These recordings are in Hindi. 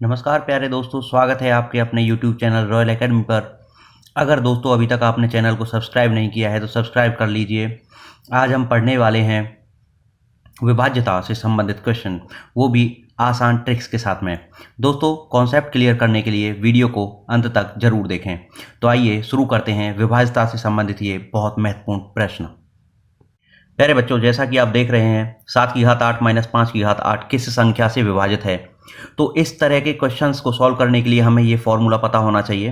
नमस्कार प्यारे दोस्तों, स्वागत है आपके अपने YouTube चैनल रॉयल एकेडमी पर। अगर दोस्तों अभी तक आपने चैनल को सब्सक्राइब नहीं किया है तो सब्सक्राइब कर लीजिए। आज हम पढ़ने वाले हैं विभाज्यता से संबंधित क्वेश्चन, वो भी आसान ट्रिक्स के साथ में। दोस्तों कॉन्सेप्ट क्लियर करने के लिए वीडियो को अंत तक जरूर देखें। तो आइए शुरू करते हैं विभाज्यता से संबंधित ये बहुत महत्वपूर्ण प्रश्न। प्यारे बच्चों, जैसा कि आप देख रहे हैं 7 की घात 8 माइनस 5 की घात 8 किस संख्या से विभाजित है। तो इस तरह के क्वेश्चंस को सॉल्व करने के लिए हमें ये फॉर्मूला पता होना चाहिए।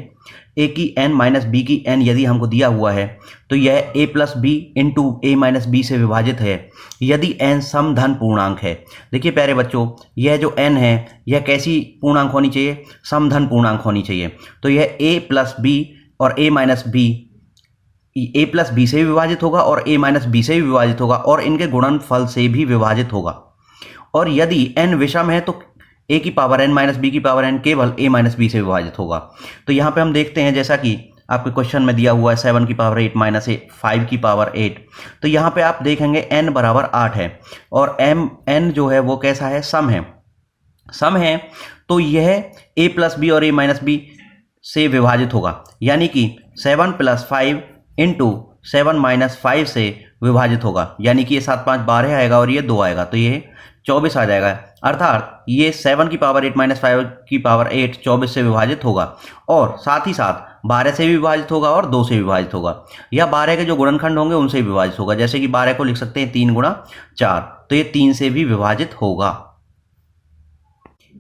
a की n माइनस बी की n यदि हमको दिया हुआ है तो यह a plus B into A minus B से विभाजित है यदि n समधन पूर्णांक है। देखिए प्यारे बच्चों, यह जो n है यह कैसी पूर्णांक होनी चाहिए? समधन पूर्णांक होनी चाहिए। तो यह a प्लस बी और a minus B A plus B से भी विभाजित होगा और ए माइनस बी से भी विभाजित होगा और इनके गुणनफल से भी विभाजित होगा। और यदि n विषम है तो a की पावर n माइनस बी की पावर n केवल a माइनस बी से विभाजित होगा। तो यहाँ पे हम देखते हैं, जैसा कि आपके क्वेश्चन में दिया हुआ है 7 की पावर 8 माइनस 5 की पावर 8। तो यहाँ पे आप देखेंगे n बराबर 8 है और n जो है वो कैसा है? सम है। तो यह a प्लस बी और a माइनस बी से विभाजित होगा, यानी कि 7 प्लस 5 इंटू 7 माइनस 5 से विभाजित होगा, यानी कि ये 7 5 12 आएगा और ये 2 आएगा तो ये 24 आ जाएगा। अर्थात ये 7 की पावर 8 माइनस 5 की पावर 8 24 से विभाजित होगा और साथ ही साथ 12 से भी विभाजित होगा और 2 से विभाजित होगा, या 12 के जो गुणनखंड होंगे उनसे भी विभाजित होगा। जैसे कि 12 को लिख सकते हैं 3 गुणा 4, तो ये 3 से भी विभाजित होगा।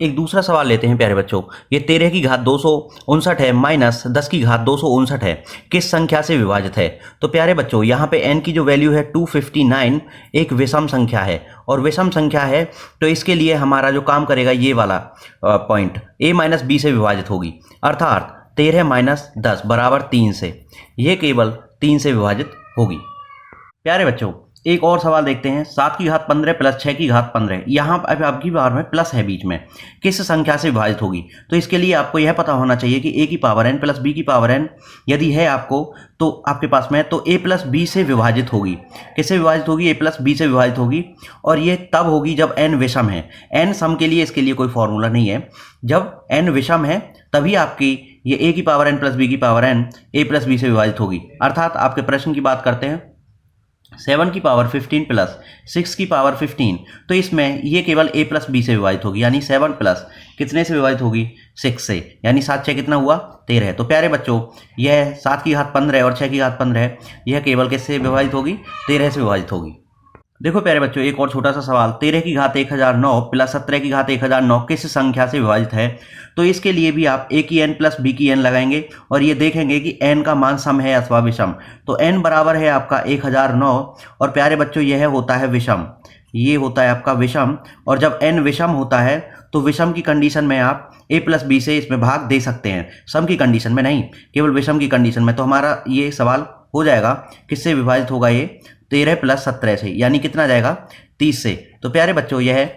एक दूसरा सवाल लेते हैं प्यारे बच्चों। ये 13 की घात 259 है माइनस 10 की घात 259 है, किस संख्या से विभाजित है? तो प्यारे बच्चों यहाँ पे n की जो वैल्यू है 259 एक विषम संख्या है और विषम संख्या है तो इसके लिए हमारा जो काम करेगा ये वाला पॉइंट a माइनस बी से विभाजित होगी। अर्थात 13 माइनस 10 बराबर 3 से, ये केवल 3 से विभाजित होगी। प्यारे बच्चों एक और सवाल देखते हैं। 7 की घात 15 प्लस 6 की घात 15, यहाँ अब आपकी बार में प्लस है बीच में, किस संख्या से विभाजित होगी? तो इसके लिए आपको यह पता होना चाहिए कि a की पावर n प्लस b की पावर n यदि है आपको तो आपके पास में, तो a प्लस बी से विभाजित होगी। किससे विभाजित होगी? a प्लस बी से विभाजित होगी और ये तब होगी जब n विषम है। n सम के लिए इसके लिए कोई फॉर्मूला नहीं है, जब n विषम है तभी आपकी ये a की पावर n प्लस बी की power n a plus B से विभाजित होगी। अर्थात आपके प्रश्न की बात करते हैं 7 की पावर 15 प्लस 6 की पावर 15, तो इसमें ये केवल a प्लस बी से विभाजित होगी, यानी 7 प्लस कितने से विभाजित होगी? 6 से, यानी 7 6 कितना हुआ? 13। तो प्यारे बच्चों यह 7 की घात 15 और 6 की घात 15 यह केवल किससे विभाजित होगी? 13 से विभाजित होगी। देखो प्यारे बच्चों एक और छोटा सा सवाल। 13 की घात 1009 प्लस 17 की घात 1009 किस संख्या से विभाजित है? तो इसके लिए भी आप a की n प्लस b की n लगाएंगे और ये देखेंगे कि n का मान सम है अथवा विषम। तो n बराबर है आपका 1009 और प्यारे बच्चों यह होता है विषम, ये होता है आपका विषम। और जब n विषम होता है तो विषम की कंडीशन में आप a प्लस बी से इसमें भाग दे सकते हैं, सम की कंडीशन में नहीं, केवल विषम की कंडीशन में। तो हमारा ये सवाल हो जाएगा किससे विभाजित होगा? ये 13 प्लस 17 से, यानी कितना जाएगा? 30 से। तो प्यारे बच्चों यह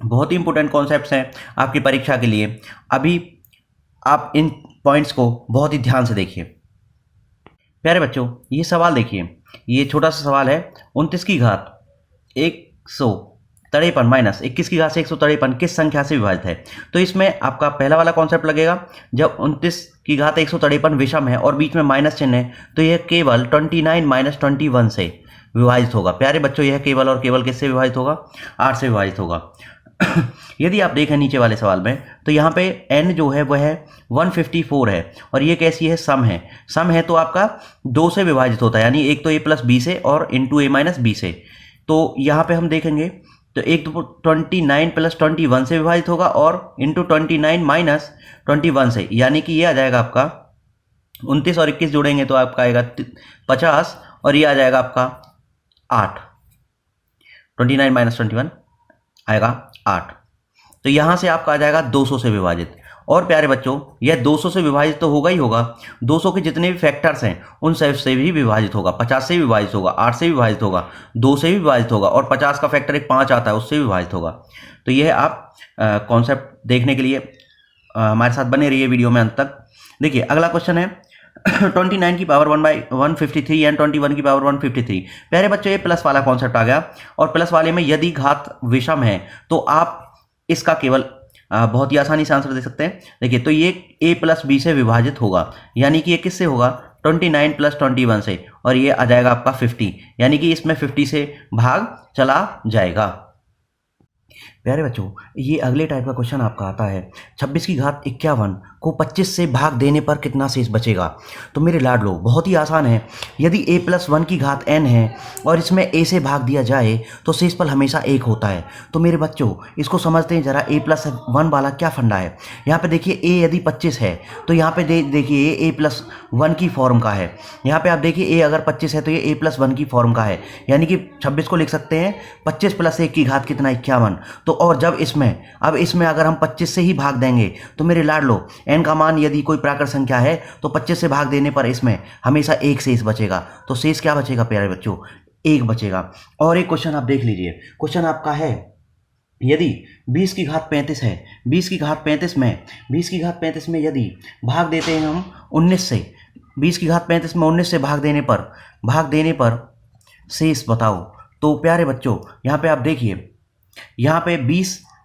बहुत ही इंपॉर्टेंट कॉन्सेप्ट्स हैं आपकी परीक्षा के लिए। अभी आप इन पॉइंट्स को बहुत ही ध्यान से देखिए। प्यारे बच्चों ये सवाल देखिए, ये छोटा सा सवाल है। 29 की घात 153 माइनस 21 की घात से 153 किस संख्या से विभाजित है? तो इसमें आपका पहला वाला कॉन्सेप्ट लगेगा, जब 29 की घात 153 विषम है और बीच में माइनस चिन्ह है तो यह केवल 29 माइनस 21 से विभाजित होगा। प्यारे बच्चों यह केवल और केवल किससे विभाजित होगा? 8 से विभाजित होगा। यदि आप देखें नीचे वाले सवाल में तो यहाँ पे n जो है वह 154 है और ये कैसी है? सम है। सम है तो आपका 2 से विभाजित होता है, यानी एक तो a प्लस बी से और इंटू a माइनस बी से। तो यहाँ पे हम देखेंगे तो एक तो 29 प्लस 21 से विभाजित होगा और इंटू 29 माइनस 21 से, यानी कि ये आ जाएगा आपका 29 और 21 जोड़ेंगे तो आपका आएगा 50 और ये आ जाएगा आपका 8। 29 माइनस 21 आएगा 8। तो यहाँ से आपका आ जाएगा 200 से विभाजित। और प्यारे बच्चों यह 200 से विभाजित तो होगा ही होगा, 200 के जितने भी फैक्टर्स हैं उन सब से भी विभाजित होगा। 50 से भी विभाजित होगा, 8 से भी विभाजित होगा, 2 से भी विभाजित होगा और 50 का फैक्टर एक 5 आता है उससे भी विभाजित होगा। तो यह आप कॉन्सेप्ट देखने के लिए हमारे साथ बने रहिए वीडियो में अंत तक। देखिए अगला क्वेश्चन है 29 की पावर 1/153 एंड 21 की पावर 153। प्यारे बच्चों ये प्लस वाला कॉन्सेप्ट आ गया और प्लस वाले में यदि घात विषम है तो आप इसका केवल बहुत ही आसानी से आंसर दे सकते हैं। देखिए तो ये a प्लस बी से विभाजित होगा, यानी कि ये किससे होगा 29 प्लस 21 से, और ये आ जाएगा आपका 50, यानी कि इसमें 50 से भाग चला जाएगा। प्यारे बच्चों, ये अगले टाइप का क्वेश्चन आपका आता है 26 की घात 51 को 25 से भाग देने पर कितना शेष बचेगा। तो मेरे लाडलो बहुत ही आसान है, यदि a प्लस 1 की घात n है और इसमें a से भाग दिया जाए तो शेषफल हमेशा 1 होता है। तो मेरे बच्चों इसको समझते हैं जरा, a प्लस 1 वाला क्या फंडा है। यहाँ पे देखिए a यदि 25 है तो यहाँ पे देखिए a प्लस 1 की फॉर्म का है, यहाँ पे आप देखिए a अगर 25 है तो ये a प्लस 1 की फॉर्म का है, यानी कि 26 को लिख सकते हैं 25 प्लस 1 की घात कितना 51। तो और जब इसमें अगर हम 25 से ही भाग देंगे तो मेरे लाडलो n का मान यदि कोई प्राकृत संख्या है तो 25 से भाग देने पर इसमें हमेशा एक शेष बचेगा। तो शेष क्या बचेगा प्यारे बच्चों, 1 बचेगा। और एक क्वेश्चन आप देख लीजिए, क्वेश्चन आपका है यदि 20 की घात 35 है, 20 की घात 35 में यदि भाग देते हैं हम 19 से, 20 की घात 35 में 19 से भाग देने पर शेष बताओ। तो प्यारे बच्चों यहाँ पे आप देखिए, यहाँ पे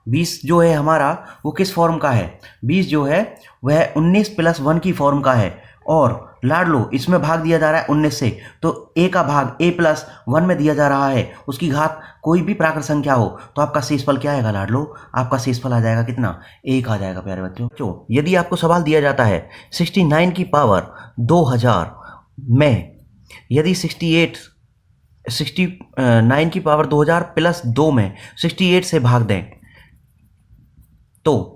20 जो है हमारा वो किस फॉर्म का है, 20 जो है वह 19 प्लस 1 की फॉर्म का है, और लाडलो इसमें भाग दिया जा रहा है 19 से, तो a का भाग a प्लस 1 में दिया जा रहा है, उसकी घात कोई भी प्राकृत संख्या हो तो आपका शेषफल क्या आएगा लाडलो, आपका शेषफल आ जाएगा कितना, 1 आ जाएगा प्यारे बच्चों। यदि आपको सवाल दिया जाता है 69 की पावर 2000 में यदि 69 की पावर 2000 प्लस 2 में 68 से भाग दें तो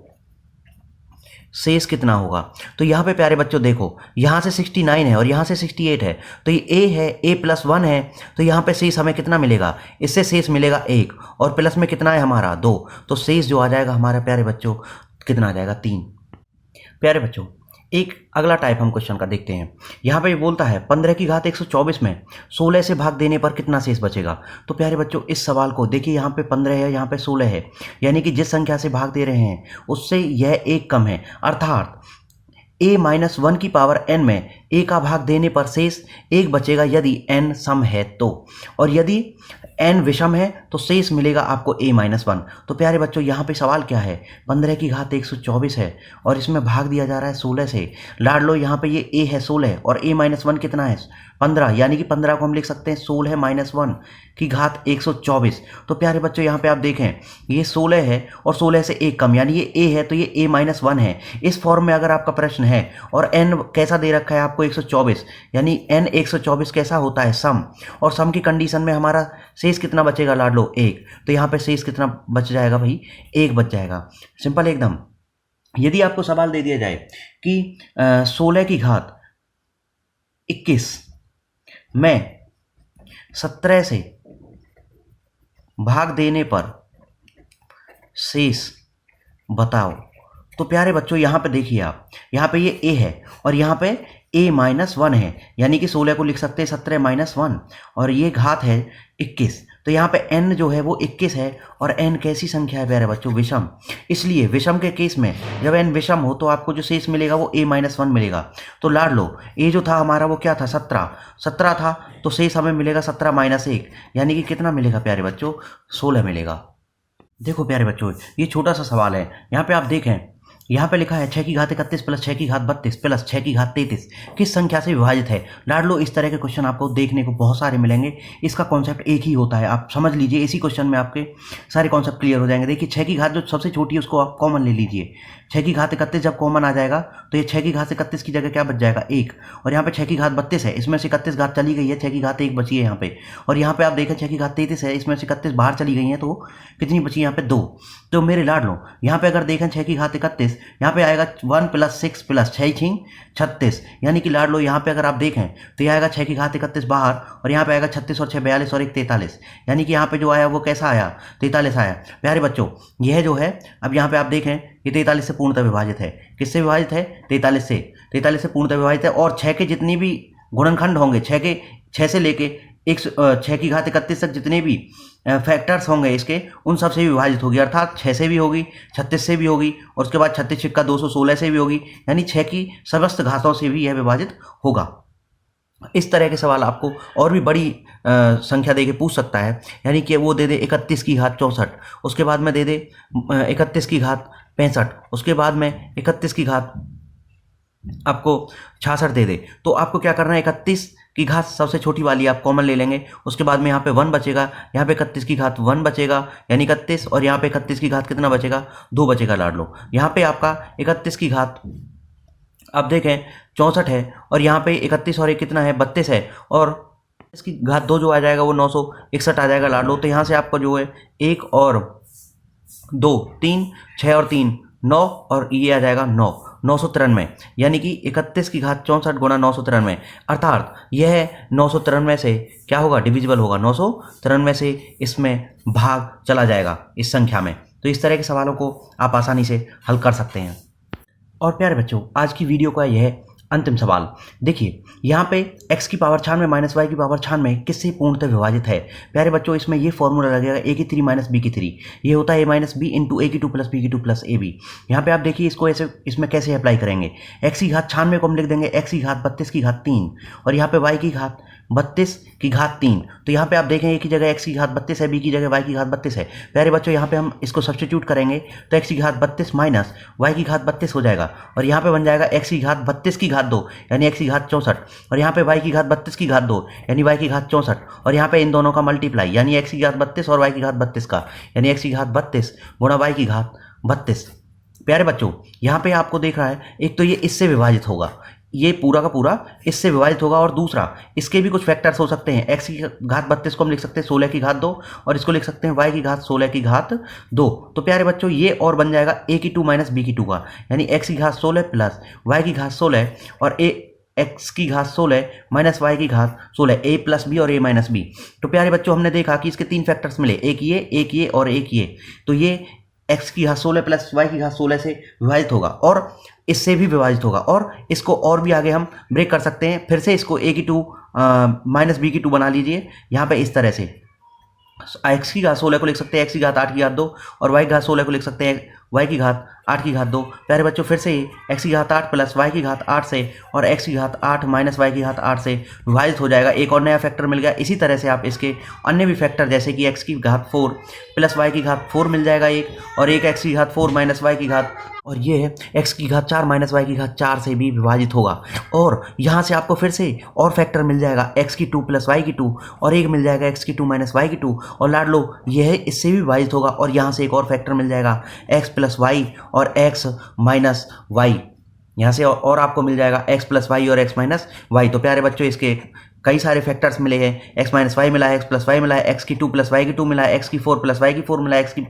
शेष कितना होगा। तो यहाँ पे प्यारे बच्चों देखो, यहाँ से 69 है और यहाँ से 68 है, तो ये a है, a प्लस 1 है, तो यहाँ पे शेष हमें कितना मिलेगा, इससे शेष मिलेगा 1, और प्लस में कितना है हमारा 2, तो शेष जो आ जाएगा हमारा प्यारे बच्चों कितना आ जाएगा 3। प्यारे बच्चों एक अगला टाइप हम क्वेश्चन का देखते हैं। यहाँ पे बोलता है 15 की घात 124 में 16 से भाग देने पर कितना शेष बचेगा। तो प्यारे बच्चों इस सवाल को देखिए, यहाँ पे 15 है, यहाँ पे 16 है, यानी कि जिस संख्या से भाग दे रहे हैं उससे यह 1 कम है, अर्थात a माइनस 1 की पावर n में a का भाग देने पर शेष 1 बचेगा यदि n सम है तो, और यदि n विषम है तो शेष मिलेगा आपको a माइनस 1। तो प्यारे बच्चों यहाँ पे सवाल क्या है, 15 की घात 124 है और इसमें भाग दिया जा रहा है 16 से। लाडलो यहाँ पे ये a है 16 और a माइनस 1 कितना है 15, यानी कि 15 को हम लिख सकते हैं 16 माइनस 1 की घात 124। तो प्यारे बच्चों यहाँ पे आप देखें ये 16 है और 16 से 1 कम, यानी ये a है तो ये a माइनस 1 है। इस फॉर्म में अगर आपका प्रश्न है और n कैसा दे रखा है आपको 124, यानी n 124 कैसा होता है सम, और सम की कंडीशन में हमारा शेष कितना बचेगा लाडलो 1, तो यहाँ पे शेष कितना बच जाएगा भाई 1 बच जाएगा, सिंपल एकदम। यदि आपको सवाल दे दिया जाए कि 16 की घात 21 में 17 से भाग देने पर शेष बताओ। तो प्यारे बच्चों यहाँ पे देखिए आप, यहाँ पे ये a है और यहाँ पे a माइनस 1 है, यानी कि 16 को लिख सकते हैं 17 माइनस 1, और ये घात है 21। तो यहाँ पे n जो है वो 21 है, और n कैसी संख्या है प्यारे बच्चों, विषम। इसलिए विषम के केस में जब n विषम हो तो आपको जो शेष मिलेगा वो a माइनस 1 मिलेगा। तो लाड लो a जो था हमारा वो क्या था 17 था, तो शेष हमें मिलेगा 17 माइनस 1, यानी कि कितना मिलेगा प्यारे बच्चों 16 मिलेगा। देखो प्यारे बच्चों ये छोटा सा सवाल है, यहाँ पे आप देखें, यहाँ पे लिखा है 6 की घात 31 प्लस 6 की घात 32 प्लस 6 की घात 33 किस संख्या से विभाजित है। लाडलो इस तरह के क्वेश्चन आपको देखने को बहुत सारे मिलेंगे, इसका कॉन्सेप्ट एक ही होता है, आप समझ लीजिए, इसी क्वेश्चन में आपके सारे कॉन्सेप्ट क्लियर हो जाएंगे। देखिए 6 की घात जो सबसे छोटी है उसको आप कॉमन ले लीजिए, 6 की घात 31 जब कॉमन आ जाएगा तो ये 6 की घात 31 की जगह क्या बच जाएगा 1, और यहाँ पे 6 की घात 32 है, इसमें से 31 घात चली गई है, 6 की घात 1 बची है यहाँ पे, और यहाँ पे आप देखें 6 की घात 33 है, इसमें से 31 बाहर चली गई है, तो कितनी बची यहाँ पे 2। तो मेरे लाडलो यहाँ पे अगर देखें 6 की घात 31, यहाँ पे आएगा 1 प्लस 6 प्लस 6 छिंग 36, यानी कि लाडलो यहाँ पे अगर आप देखें तो यह आएगा 6 की घात 31 बाहर, और यहाँ पे आएगा 36 और 6 42 और 1 43, यानी कि यहाँ पे जो आया वो कैसा आया 43 आया। प्यारे बच्चों यह जो है अब यहाँ पे आप देखें ये 43 से पूर्णतः विभाजित है, किससे विभाजित है 43 से पूर्णतः विभाजित है, और 6 के जितनी भी गुणनखंड होंगे 6 से लेके 6 की घात 31 तक जितने भी फैक्टर्स होंगे इसके उन सब से भी विभाजित होगी, अर्थात 6 से भी होगी, 36 से भी होगी, और उसके बाद 36 छिक्का 216 से भी होगी, यानी 6 की समस्त घातों से भी यह विभाजित होगा। इस तरह के सवाल आपको और भी बड़ी संख्या दे के पूछ सकता है, यानी कि वो दे दे 31 की घात 64, उसके बाद में दे दे 31 की घात 65, उसके बाद में 31 की घात आपको 66 दे दे, तो आपको क्या करना है, 31 की घात सबसे छोटी वाली आप कॉमन ले लेंगे, उसके बाद में यहाँ पे 1 बचेगा, यहाँ पे 31 की घात 1 बचेगा यानी 31, और यहाँ पे 31 की घात कितना बचेगा, 2 बचेगा लाड लो। यहाँ पे आपका 31 की घात अब देखें 64 है, और यहाँ पे 31 और 1 कितना है, 32 है, और इसकी घात 2 जो आ जाएगा वो 961 आ जाएगा लाड लो। तो यहाँ से आपको जो है 1 और 2 3 6 और 3 9, और ये आ जाएगा 993, यानी कि 31 की घात 64 गुणा 993, अर्थात यह 993 से क्या होगा, डिविजिबल होगा, 993 से इसमें भाग चला जाएगा इस संख्या में। तो इस तरह के सवालों को आप आसानी से हल कर सकते हैं। और प्यारे बच्चों, आज की वीडियो का यह अंतिम सवाल देखिए, यहाँ पे x की पावर 96 माइनस वाई की पावर 96 किससे पूर्णतः विभाजित है। प्यारे बच्चों, इसमें ये फॉर्मूला लगेगा a की 3 माइनस b की 3, ये होता है a minus B into a की 2 प्लस b की 2 प्लस ab। यहाँ पे आप देखिए इसको ऐसे इसमें कैसे अप्लाई करेंगे, x की घात 96 को हम लिख देंगे x की घात 32 की घात 3, और यहाँ पे y की घात 32 की घात 3। तो यहाँ पे आप देखें एक की जगह x की घात 32 है, b की जगह y की घात 32 है। प्यारे बच्चों, यहाँ पे हम इसको सब्स्टिट्यूट करेंगे तो x की घात 32 माइनस y की घात 32 हो जाएगा, और यहाँ पे बन जाएगा x की घात 32 की घात 2 यानी x की घात 64, और यहाँ पे y की घात 32 की घात 2 यानी y की घात 64, और यहाँ पे इन दोनों का मल्टीप्लाई यानी x की घात 32 और y की घात 32 का, यानी x की घात 32 गुणा y की घात 32। प्यारे बच्चों, यहाँ पे आपको देख रहा है, एक तो ये इससे विभाजित होगा, ये पूरा का पूरा इससे विभाजित होगा, और दूसरा इसके भी कुछ फैक्टर्स हो सकते हैं। x की घात 32 को हम लिख सकते हैं 16 की घात 2, और इसको लिख सकते हैं y की घात 16 की घात 2। तो प्यारे बच्चों, ये और बन जाएगा a की 2 माइनस b की 2 का, यानी x की घात 16 प्लस y की घात 16 और x की घात 16 माइनस y की घात 16, a प्लस बी और a माइनस बी। तो प्यारे बच्चों, हमने देखा कि इसके 3 फैक्टर्स मिले, एक ये और एक ये। तो ये x की घात 16 प्लस y की घात 16 से विभाजित होगा, और इससे भी विभाजित होगा, और इसको और भी आगे हम ब्रेक कर सकते हैं। फिर से इसको a की 2 माइनस b की 2 बना लीजिए, यहाँ पे इस तरह से x की घात 16 को लिख सकते हैं x की घात 8 की घात 2, और y की घात 16 को लिख सकते हैं y की घात 8 की घात 2। प्यारे बच्चों, फिर से x की घात 8 प्लस y की घात 8 से और x की घात 8 माइनस y की घात 8 से विभाजित हो जाएगा, एक और नया फैक्टर मिल गया। इसी तरह से आप इसके अन्य भी फैक्टर जैसे कि x की घात 4 प्लस y की घात 4 मिल जाएगा एक, और एक x की घात 4 माइनस y की घात, और ये है x की घात 4 माइनस y की घात 4 से भी विभाजित होगा। और यहाँ से आपको फिर से और फैक्टर मिल जाएगा x की 2 प्लस y की 2, और एक मिल जाएगा x की 2 माइनस y की 2, और लाड लो यह इससे भी विभाजित होगा, और यहाँ से एक और फैक्टर मिल जाएगा x प्लस y और x माइनस y, यहाँ से और आपको मिल जाएगा x प्लस वाई और x माइनस वाई। तो प्यारे बच्चों, इसके कई सारे फैक्टर्स मिले हैं, x माइनस वाई मिला है, x प्लस वाई मिला है, x की 2 प्लस वाई की 2 मिला है, x की 4 प्लस वाई की 4 मिला है, x की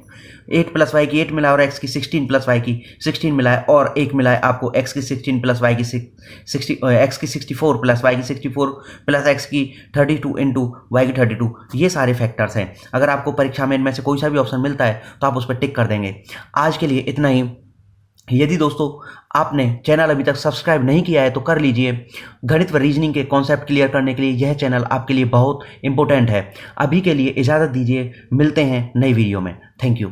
8 प्लस वाई की 8 मिला है, और x की 16 प्लस वाई की 16 मिला है, और एक मिला है आपको x की 16 प्लस वाई की 60 x की 64 प्लस वाई की 64 प्लस x की 32 इंटू वाई की 32। ये सारे फैक्टर्स हैं। अगर आपको परीक्षा में इनमें से कोई सा भी ऑप्शन मिलता है तो आप उस पर टिक कर देंगे। आज के लिए इतना ही। यदि दोस्तों आपने चैनल अभी तक सब्सक्राइब नहीं किया है तो कर लीजिए। गणित व रीजनिंग के कॉन्सेप्ट क्लियर करने के लिए यह चैनल आपके लिए बहुत इंपॉर्टेंट है। अभी के लिए इजाज़त दीजिए, मिलते हैं नई वीडियो में। Thank you.